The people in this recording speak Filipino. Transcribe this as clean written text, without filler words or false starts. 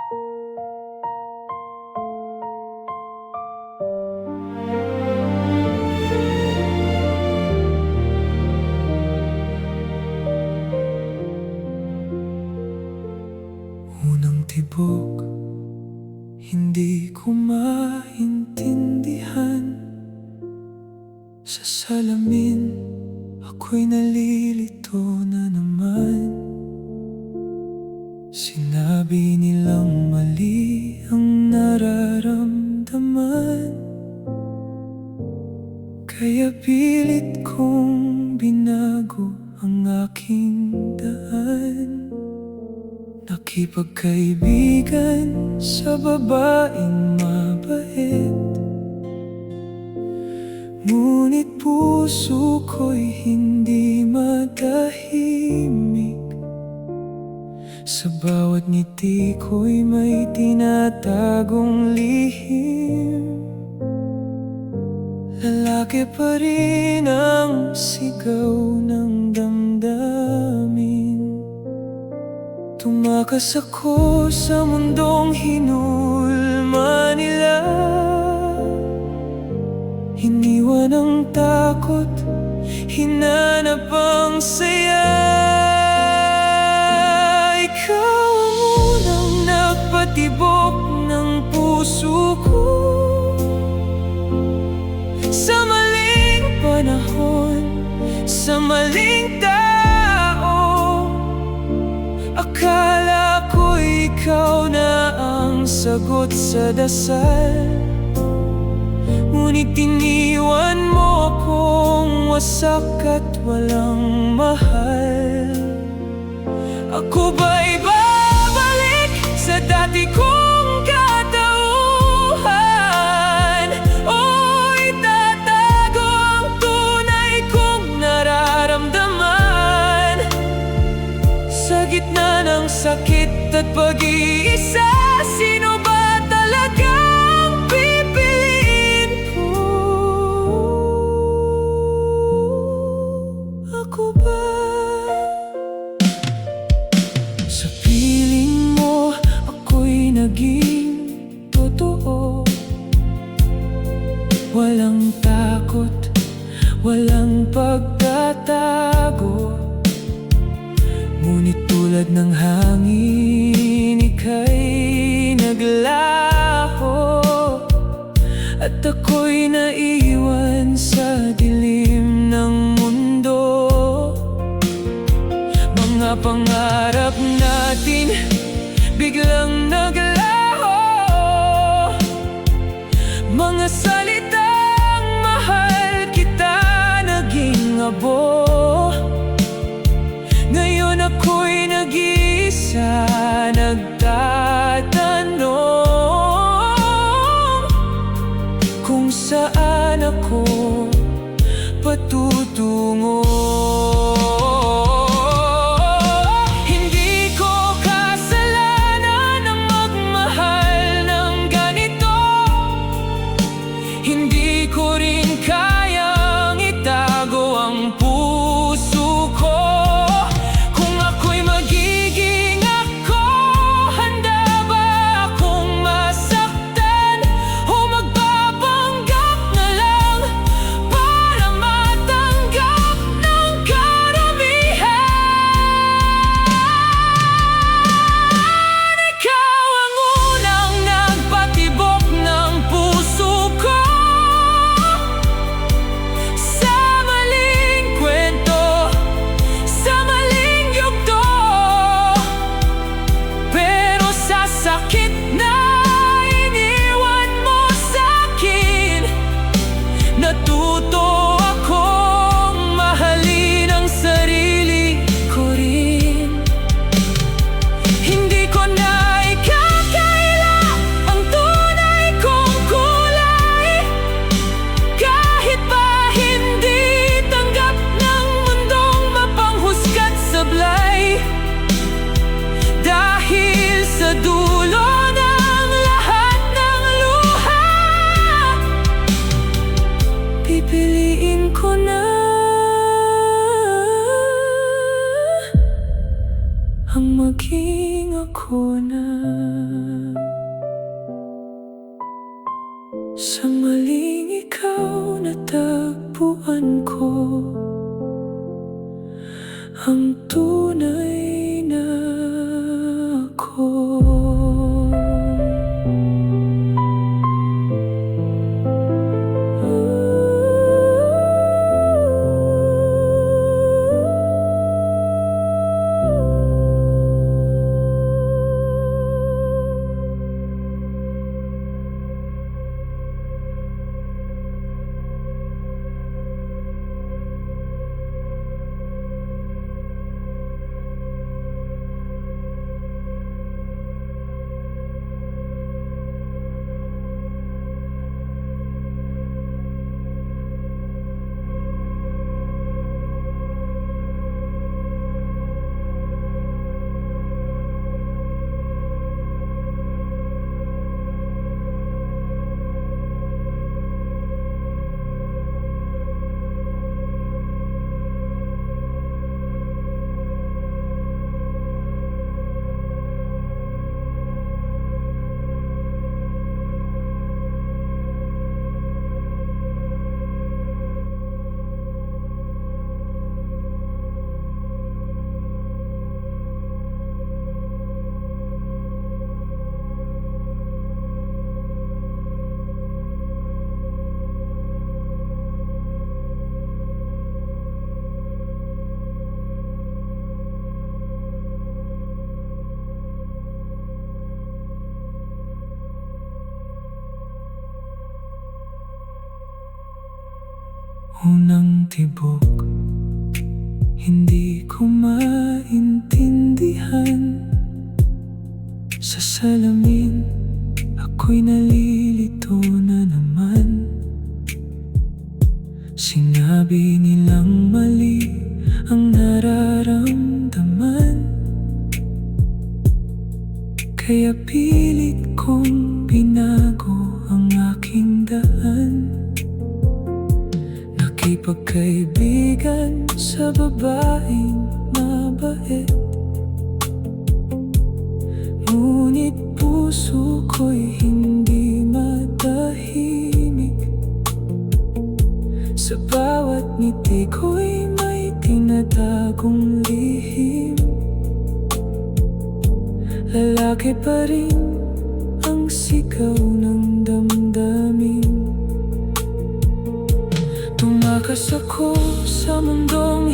Unang tibok, hindi ko maintindihan. Sa salamin, ako'y nalilito na naman. Sinabi nilang mali ang nararamdaman, kaya pilit kong binago ang aking daan. Nakipagkaibigan sa babaeng mabait, ngunit puso ko'y hindi matahimik. Sa bawat ngiti ko'y may tinatagong lihim. Lalaki pa rin ang sigaw ng damdamin. Tumakas ako sa mundong hinulma nila. Iniwan ang takot, hinanap ang saya. Ikaw ang unang nagpatibok ng puso ko. Sa maling panahon, sa maling tao, akala ko ikaw na ang sagot sa dasal. Ngunit iniwan mo akong wasak at walang mahal. Ako ba'y babalik sa dati kong katauhan? O itatago ang tunay kong nararamdaman? Sa gitna ng sakit at pag-iisa, sino ba talagang pipiliin ko? Ako ba? Sa piling mo, ako'y naging totoo. Walang takot, walang pagtatago. Ngunit tulad ng hangin, ika'y naglaho. At ako'y naiwan sa dilim ng mundo. Mga pangarap natin biglang naglaho. Mga salitang mahal kita naging abo. Ngayon ako'y nag-iisa, nagtatanong kung saan ako patutungo. Hindi ko kasalanan ang magmahal ng ganito. Hindi ko rin kayang itago ang puso ko. Pipiliin ko na ang maging ako na. Sa maling ikaw natagpuan ko ang tunay na ako. Unang tibok, hindi ko maintindihan. Sa salamin, ako'y nalilito na naman. Sinabi nilang mali ang nararamdaman, kaya pilit kong binago ang aking daan. Nakipagkaibigan sa babaeng mabait, ngunit puso ko'y hindi matahimik. Sa bawat ngiti ko'y may tinatagong lihim. Lalaki pa rin ang sigaw ng damdamin. Tumakas ako sa mundong